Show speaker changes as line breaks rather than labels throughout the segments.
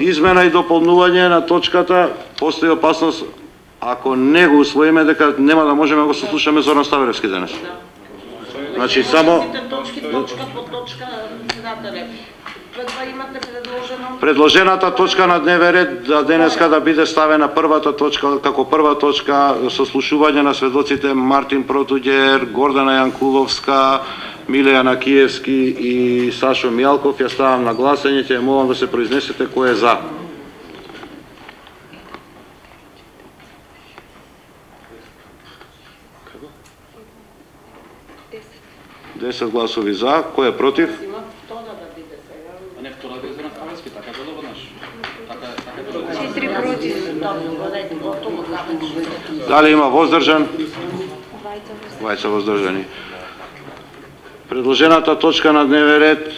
измена и дополнување на точката, постои опасност ако не го усвоиме дека нема да можеме да го сослушаме Зоран Ставревски денес. Значи само
точка по точка, председателе. Имате предложено
предложената точка на дневен ред денеска да биде ставена првата точка, како прва точка сослушување на сведоците Мартин Протуѓер, Гордана Јанкуловска, Милеја Накиевски и Сашо Мијалков. Ја ставам на гласање, ќе молам да се произнесете кој е за. Десет гласови за, кој е против? Дали има воздржан? Двајца воздржани. Предложената точка на дневен ред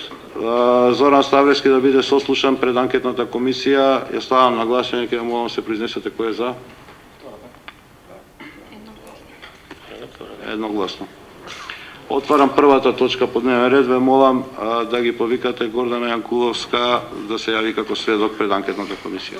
Зоран Ставревски да биде сослушан пред анкетната комисија. Ја ставам на гласање, ќе молам се произнесете кој е за. Едногласно. Отварам првата точка по дневен ред. Ве молам да ги повикате Гордана Јанкуловска да се јави како сведок пред анкетната комисија.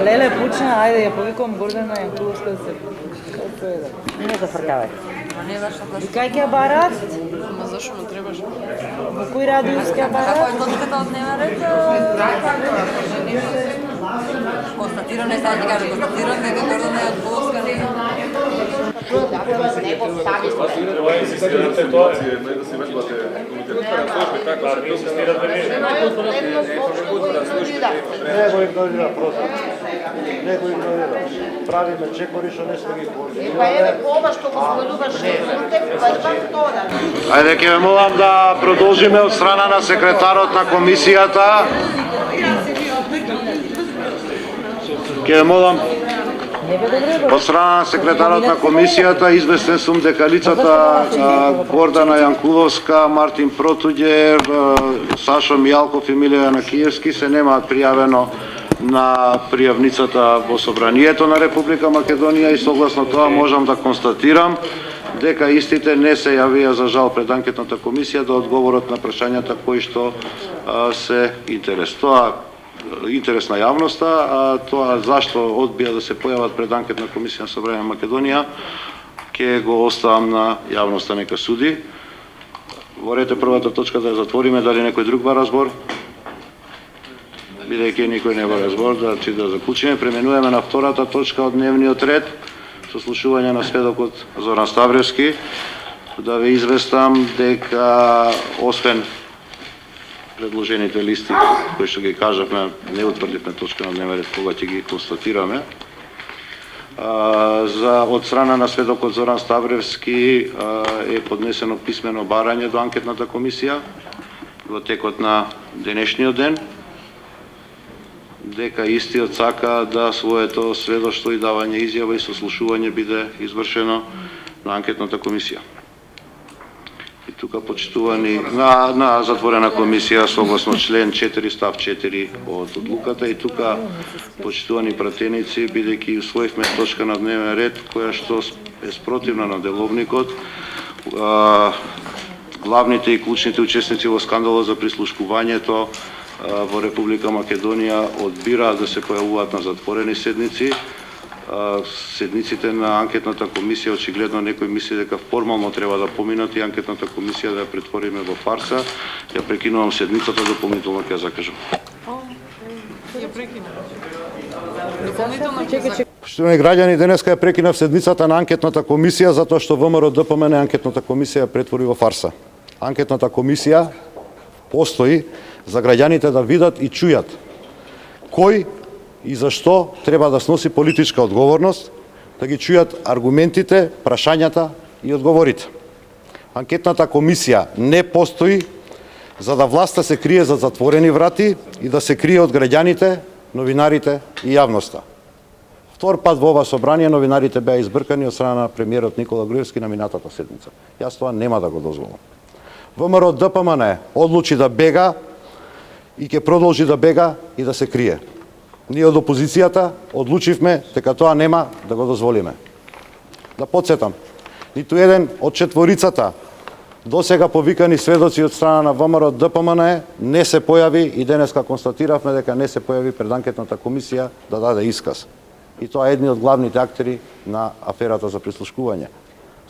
Леле почна, ајде ја повикувам Гордана Јанкуловска да се сведок. Не да фркавај. Кај ќе барат?
Ама зашо му требаш?
Во кој радиус ќе барат?
Како е точката од дневен ред? Констатирано е, сега ти кажа, констатирано дека Гордана Јанкуловска не
го игнорира просто. Не го игнорира. Правиме чекори што не сме ги координирали.
Па еве ова што го споменуваш, прва втора.
Ајде ќе ве молам да продолжиме од страна на секретарот на комисијата. Ќе ве молам од страна на секретарот на комисијата, известен сум дека лицата Гордана Јанкуловска, Мартин Протуѓер, Сашо Мијалков и Милеја Накиевски се немаат пријавено на пријавницата во Собранието на Република Македонија и согласно тоа можам да констатирам дека истите не се јавија за жал пред анкетната комисија да одговорат на прашањата кои што се интерес. Тоа интерес на јавноста, а тоа зашто одбија да се појават пред анкетна комисија на Собранието на Македонија, ќе го оставам на јавноста нека суди. Ворете првата точка да ја затвориме, дали некој друг бара збор? Бидејќи никој не бара збор, да заклучиме. Преминуваме на втората точка од дневниот ред, сослушување на сведокот Зоран Ставревски. Да ве известам дека освен предложените листи кои што ги кажавме, не утврдивме точка на дневен ред кога ќе ги констатираме. Од страна на сведокот Зоран Ставревски е поднесено писмено барање до анкетната комисија во текот на денешниот ден, дека истиот сака да своето сведоштво и давање изјава и сослушување биде извршено на анкетната комисија. И тука почитувани на затворена комисија согласно член 4 став 4 од одлуката, и тука почитувани пратеници, бидејќи усвоивме точка на дневен ред која што е спротивна на деловникот, главните и клучните учесници во скандалот за прислушкувањето во Република Македонија одбираат да се појавуваат на затворени седници. Седниците на анкетната комисија очигледно некој мисли дека формално треба да поминат и анкетната комисија да ја претвориме во фарса. Ја прекинувам седницата, дополнително ќе ја закажам.
Ја прекинам. Дополнително ќе закажам.
Поштовани граѓани, денеска ја прекинав седницата на анкетната комисија затоа што ВМРО ДПМН анкетната комисија ја претвори во фарса. Анкетната комисија постои за граѓаните да видат и чујат кој и зашто треба да сноси политичка одговорност, да ги чујат аргументите, прашањата и одговорите. Анкетната комисија не постои за да власта се крие за затворени врати и да се крие од граѓаните, новинарите и јавноста. Втор пат во ова собрание новинарите беа избркани од страна на премиерот Никола Груевски на минатата седмица. Јас тоа нема да го дозволам. ВМРО ДПМН одлучи да бега и ќе продолжи да бега и да се крие. Ние од опозицијата одлучивме дека тоа нема да го дозволиме. Да подсетам, ниту еден од четворицата досега повикани сведоци од страна на ВМРО ДПМН не се појави и денеска констатиравме дека не се појави пред анкетната комисија да даде исказ. И тоа е едни од главните актери на аферата за прислушкување.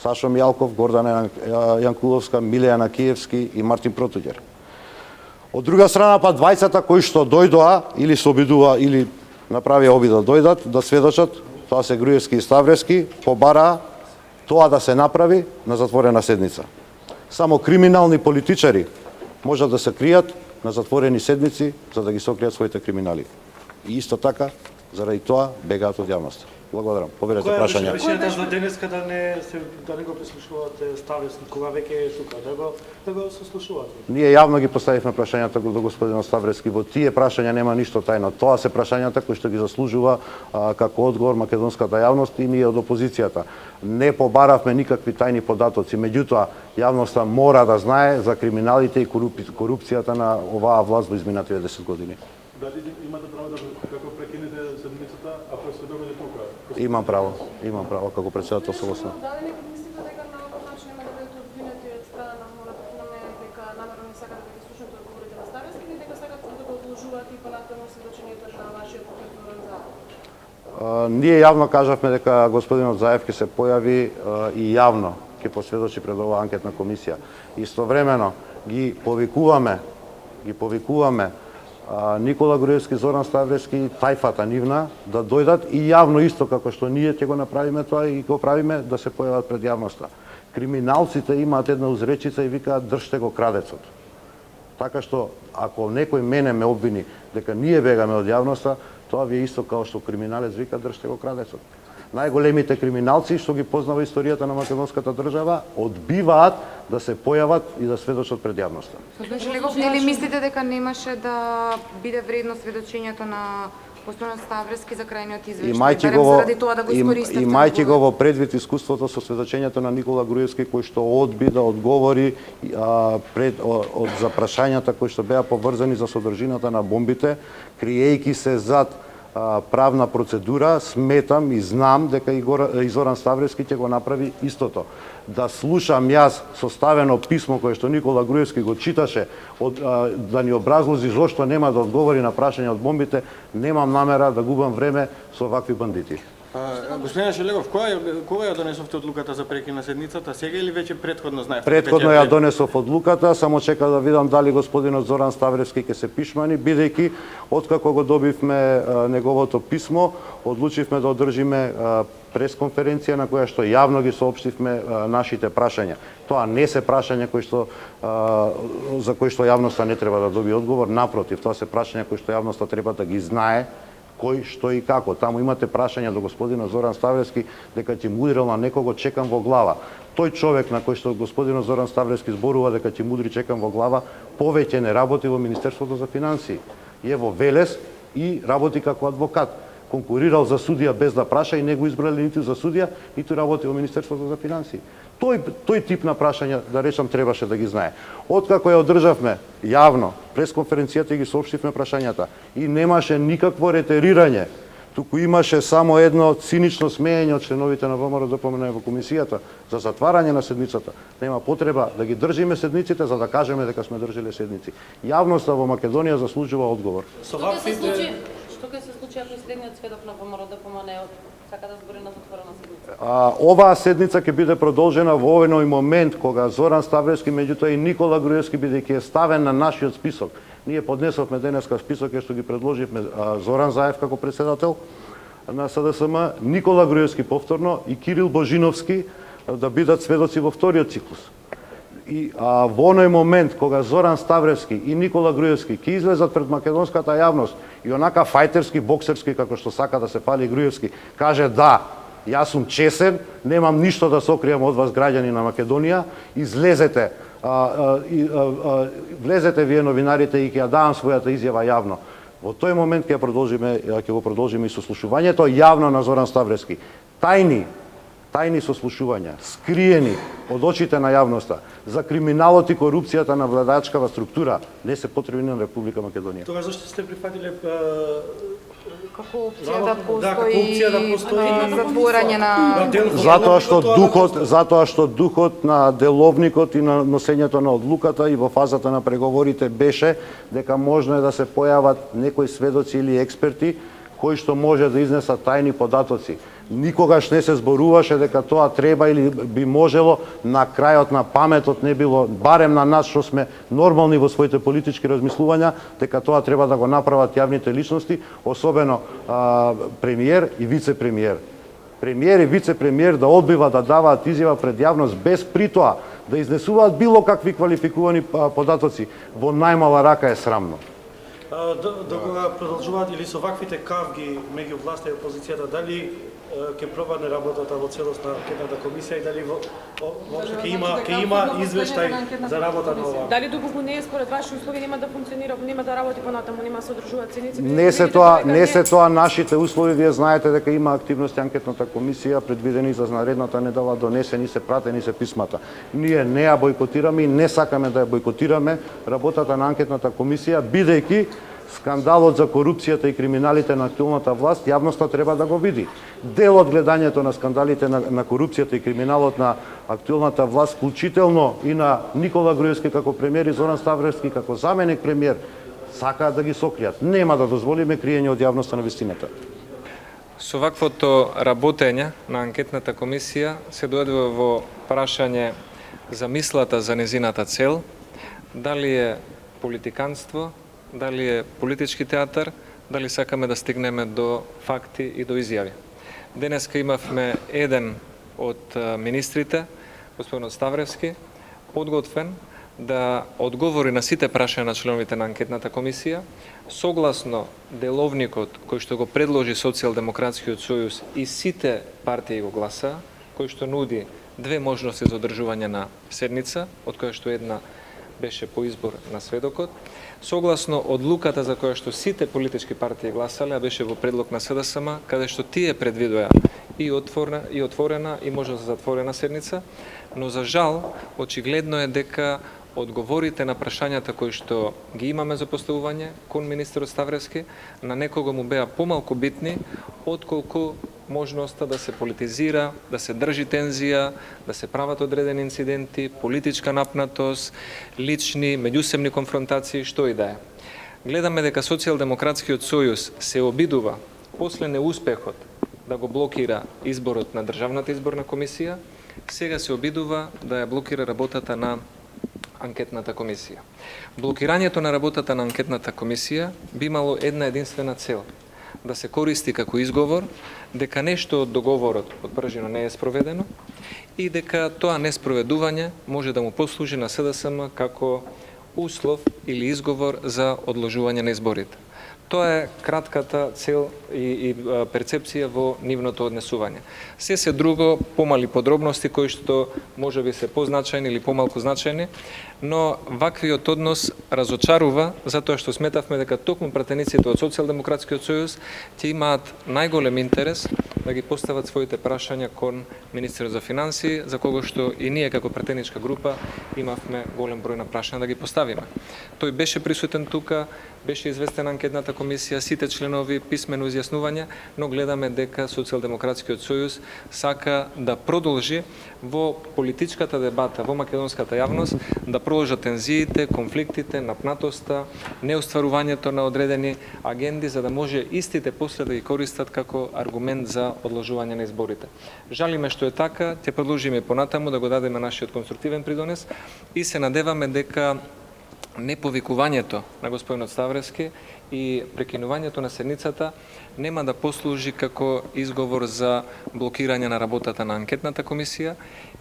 Сашо Мијалков, Гордана Јанкуловска, Милејана Киевски и Мартин Протуѓер. Од друга страна па двајцата кои што дојдоа или се обидува или направија обид да дојдат да сведочат, тоа се Груевски и Ставревски, побараа тоа да се направи на затворена седница. Само криминални политичари можат да се кријат на затворени седници за да ги сокријат своите криминали. И исто така, заради тоа бегаат од јавноста. Благодарам. Поверете прашања.
Која е причината за денеска да не го прислушувате Ставревски, кога веќе е тука, да го сослушувате?
Ние јавно ги поставивме прашањата до господинот Ставревски. Во тие прашања нема ништо тајно. Тоа се прашањата кои што ги заслужува како одговор македонската јавност и ние од опозицијата. Не побаравме никакви тајни податоци, меѓутоа јавноста мора да знае за криминалите и корупцијата на оваа власт во изминативе 10 години.
Дали имате право да како прекинете седмицата ако се догаѓа тука?
Имам право како председател согласно.
Дали некој мислите дека на овој начин нема да бидете обвинети од страна на ВМРО дека намерно не сакате да ги слушнете одговорите на Ставревски или дека сакате да го одложувате и понатаму сведочењето на вашиот Зоран Заев?
Ние јавно кажавме дека господинот Заев ќе се појави и јавно ќе посведочи пред оваа анкетна комисија. Истовремено ги повикуваме Никола Груевски, Зоран Ставревски и тајфата нивна да дојдат и јавно исто како што ние ќе го направиме тоа и го правиме да се појават пред јавноста. Криминалците имаат една узречица и викаат држте го крадецот. Така што ако некој мене ме обвини дека ние бегаме од јавноста, тоа ви е исто како што криминалец вика држте го крадецот. Најголемите криминалци што ги познава историјата на македонската држава одбиваат да се појават и да сведочат пред јавноста.
Господин Шелегов, нели мислите дека немаше да биде вредно сведочењето на господинот Ставревски за крајниот извештај, заради тоа да го искористите?
Имајќи го во предвид искуството со сведочењето на Никола Груевски кој што одби да одговори за прашањата кои што беа поврзани за содржината на бомбите, криејќи се зад правна процедура, сметам и знам дека и Зоран Ставревски ќе го направи истото. Да слушам јас составено писмо кое што Никола Груевски го читаше, да ни образлози зошто нема да одговори на прашање од бомбите, немам намера да губам време со вакви бандити.
Господин Шелегов, кога ја донесовте одлуката за прекин на седницата? Сега или веќе претходно знаевте?
Претходно ја донесов одлуката, само чека да видам дали господинот Зоран Ставревски ќе се пишмани, бидејќи откако го добивме неговото писмо, одлучивме да одржиме пресконференција на која што јавно ги соопштивме нашите прашања. Тоа не се прашања за кои што јавноста не треба да добие одговор, напротив, тоа се прашања кои што јавноста треба да ги знае кој, што и како. Таму имате прашања до господинот Зоран Ставревски дека ќе му удрил на некого, чекам во глава. Тој човек на кој што господинот Зоран Ставревски зборува дека ќе му удри чекам во глава, повеќе не работи во Министерството за финансии. Е во Велес и работи како адвокат. Конкурирал за судија без да праша и не го избрали ниту за судија, ниту работи во Министерството за финансии. Тој тип на прашања, да речам, требаше да ги знае. Откако ја одржавме јавно пресконференцијата и ги соопштивме прашањата и немаше никакво ретерирање, туку имаше само едно цинично смеење од членовите на ВМРО ДПМН во комисијата за затварање на седницата. Нема потреба да ги држиме седниците за да кажеме дека сме држеле седници. Јавноста во Македонија заслужува одговор.
Што ќе се случи ако следниот сведок на ВМРО ДПМН сака да збори на затворена седница?
Оваа седница ќе биде продолжена во овој момент кога Зоран Ставревски, меѓутоа и Никола Груевски, бидејќи е ставен на нашиот список. Ние поднесовме денеска список што ги предложивме Зоран Заев како председател на СДСМ, Никола Груевски повторно и Кирил Божиновски да бидат сведоци во вториот циклус. И во оној момент кога Зоран Ставревски и Никола Груевски ќе излезат пред македонската јавност и онака фајтерски, боксерски, како што сака да се фали Груевски, каже да, јас сум чесен, немам ништо да сокријам од вас граѓани на Македонија, излезете, влезете вие новинарите и ќе ја давам својата изјава јавно. Во тој момент ќе го продолжиме и сослушувањето јавно на Зоран Ставревски. Тајни сослушувања, скриени од очите на јавноста за криминалот и корупцијата на владачкава структура не се потребни на Република Македонија.
Тогаш зашто сте прифатиле
Како опција да
постои
затворање на
Затоа што духот на деловникот и на носењето на одлуката и во фазата на преговорите беше дека можно е да се појават некои сведоци или експерти кои што може да изнесат тајни податоци. Никогаш не се зборуваше дека тоа треба или би можело на крајот на паметот не било, барем на нас што сме нормални во своите политички размислувања, дека тоа треба да го направат јавните личности, особено премиер и вице-премиер. Премиер и вице-премиер да одбива да даваат изјава пред јавност без притоа да изнесуваат било какви квалификувани податоци, во најмала рака е срамно.
Докога продолжуваат или со ваквите кавги меѓу власта и опозицијата, дали ќе пробане работата во целост на анкетната комисија и дали воопшто ќе има извештај за работа на ова?
Дали доколку не е според ваши услови нема да функционира, нема да работи понатаму, нема се одржуваат цениците?
Не се тоа нашите услови, вие знаете дека има активности анкетната комисија предвидени за наредната недела, донесени се, пратени се писмата. Ние не ја бойкотираме и не сакаме да ја бойкотираме работата на анкетната комисија, бидејќи скандалот за корупцијата и криминалите на актуелната власт, јавноста треба да го види. Дел од гледањето на скандалите на корупцијата и криминалот на актуелната власт, вклучително и на Никола Груевски како премиер и Зоран Ставревски како заменик премиер, сакаат да ги сокријат. Нема да дозволиме криење од јавноста на вистината.
Со ваквото работење на анкетната комисија се дојдува во прашање за мислата за незината цел, дали е политиканство, дали е политички театар, дали сакаме да стигнеме до факти и до изјави. Денеска имавме еден од министрите, господин Ставревски, подготвен да одговори на сите прашања на членовите на анкетната комисија, согласно деловникот кој што го предложи Социјалдемократскиот сојуз и сите партии го гласа, кој што нуди две можности за одржување на седница, од која што една беше по избор на сведокот, согласно одлуката за која што сите политички партии гласале, а беше во предлог на СДСМ, каде што тие предвидоа и отворена и можност за затворена седница, но за жал, очигледно е дека одговорите на прашањата кои што ги имаме за поставување кон министерот Ставревски, на некого му беа помалку битни, отколку можноста да се политизира, да се држи тензија, да се прават одредени инциденти, политичка напнатост, лични, меѓусебни конфронтации, што и да е. Гледаме дека Социјалдемократскиот сојуз се обидува после неуспехот да го блокира изборот на Државната изборна комисија, сега се обидува да ја блокира работата на анкетната комисија. Блокирањето на работата на анкетната комисија би имало една единствена цел – да се користи како изговор дека нешто од договорот подпржено не е спроведено и дека тоа неспроведување може да му послужи на СДСМ како услов или изговор за одложување на изборите. Тоа е кратката цел и перцепција во нивното однесување. Се друго, помали подробности кои што може би се позначајни или помалку значајни, но ваквиот однос разочарува затоа што сметавме дека токму пратениците од Социјалдемократскиот сојуз ќе имаат најголем интерес да ги постават своите прашања кон министерот за финансии, за кого што и ние како пратеничка група имавме голем број на прашања да ги поставиме. Тој беше присутен тука, беше известен анкетната комисија, сите членови, писмено изјаснување, но гледаме дека Социјалдемократскиот сојуз сака да продолжи во политичката дебата во македонската јавност, да продолжат тензиите, конфликтите, напнатоста, неостварувањето на одредени агенди, за да може истите после да ги користат како аргумент за одложување на изборите. Жалиме што е така, ќе продолжиме понатаму да го дадеме нашиот конструктивен придонес и се надеваме дека неповикувањето на господинот Ставревски и прекинувањето на седницата нема да послужи како изговор за блокирање на работата на анкетната комисија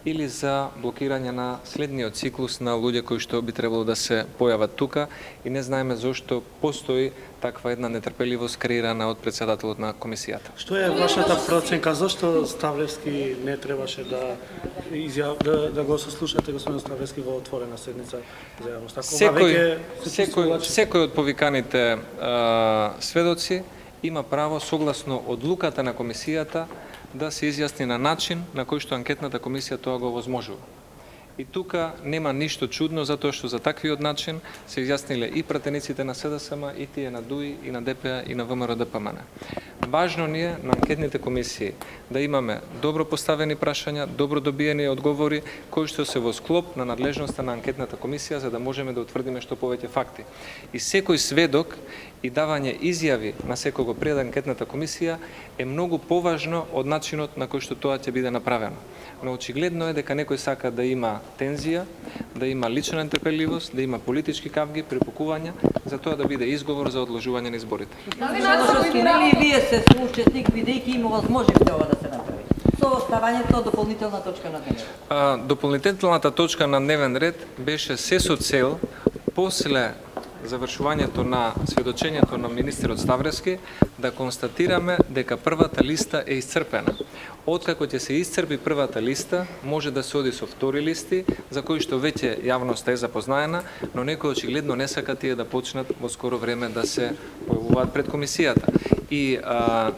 или за блокирање на следниот циклус на луѓе кои што би требало да се појават тука и не знаеме зошто постои таква една нетрпеливост креирана од председателот на комисијата.
Што е вашата проценка, зошто Ставревски не требаше да да го сослушате господин Ставрески во отворена седница за јавноста.
Секој од повиканите сведоци има право согласно одлуката на комисијата да се изјасни на начин на кој што анкетната комисија тоа го возможува. И тука нема ништо чудно, затоа што за таквиот начин се изјасниле и пратениците на СДСМ, и тие на ДУИ, и на ДПА, и на ВМРО ДПМН. Важно ни е на анкетните комисии да имаме добро поставени прашања, добро добиени одговори, кои што се во склоп на надлежноста на анкетната комисија, за да можеме да утврдиме што повеќе факти. И секој сведок и давање изјави на секого пред анкетната комисија е многу поважно од начинот на кој што тоа ќе биде направено. Но очигледно е дека некој сака да има тензија, да има лична нетрпеливост, да има политички кавги, препукувања, за тоа да биде изговор за одложување на изборите.
Нели вие се соучесник, бидејќи има возможност ова да се направи? Со ставањето дополнителна точка на дневен ред.
Дополнителната точка на дневен ред беше се со цел после завршувањето на сведочењето на министерот Ставрески да констатираме дека првата листа е исцрпена. Откако ќе се исцрпи првата листа, може да се оди со втори листи, за кои што веќе јавноста е запознаена, но некои очигледно не сака тие да почнат во скоро време да се појавуваат пред комисијата. И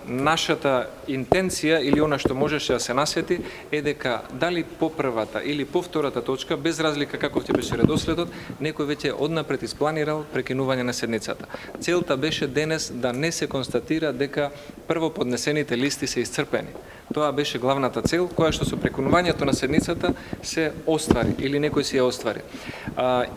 нашата интенција или она што можеше да се насети е дека дали по првата или по втората точка, без разлика каков ќе беше редоследот, некој веќе однапред испланирал прекинување на седницата. Целта беше денес да не се констатира дека прво поднесените листи се исцрпени. Тоа беше главната цел, која што со прекинувањето на седницата се оствари или некој си ја оствари.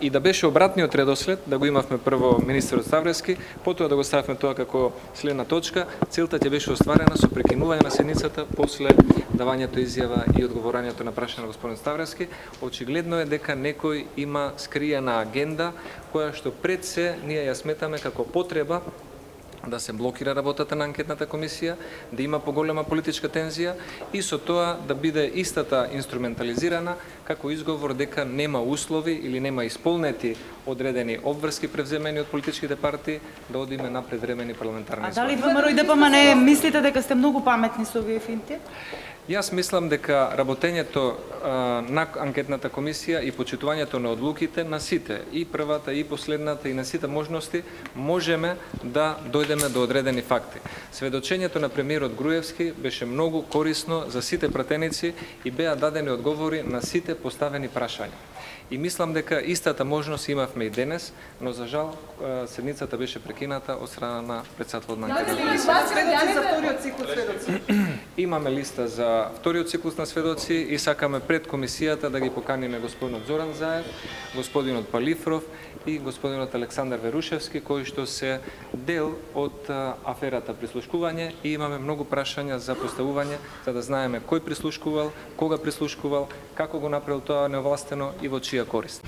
И да беше обратниот редослед, да го имавме прво министерот Ставрески, потоа да го ставивме тоа како следна точка, целта ќе беше остварена со прекинување на седницата после давањето изјава и одговорањето на прашање на господин Ставрески. Очигледно е дека некој има скриена агенда која што пред се ние ја сметаме како потреба да се блокира работата на анкетната комисија, да има поголема политичка тензија и со тоа да биде истата инструментализирана како изговор дека нема услови или нема исполнети одредени обврски превземени од политичките партии да одиме на предвремени парламентарни избори.
А дали ВМРО и ДПМН мислите дека сте многу паметни со овие финти?
Јас мислам дека работењето на анкетната комисија и почитувањето на одлуките на сите, и првата, и последната, и на сите можности, можеме да дојдеме до одредени факти. Сведочењето на премиерот Груевски беше многу корисно за сите пратеници и беа дадени одговори на сите поставени прашања. И мислам дека истата можност имавме и денес, но за жал седницата беше прекината од страна на председателот на анкетната комисија. Имаме листа за вториот циклус на сведоци и сакаме пред комисијата да ги поканиме господинот Зоран Заев, господинот Палифров и господинот Александар Верушевски, кои што се дел од аферата прислушкување и имаме многу прашања за поставување, за да знаеме кој прислушкувал, кога прислушкувал, како го направил тоа неовластено и во чија корист.